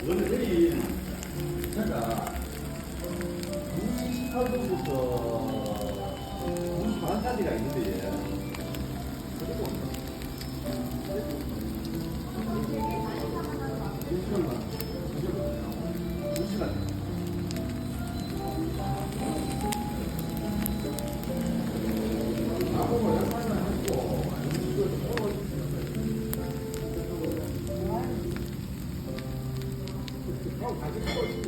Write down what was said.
원래 내일 제가 28도부터 90반까지가 있는데 그래도 2시간 나보고 약간만 했고 이거 좀 가지고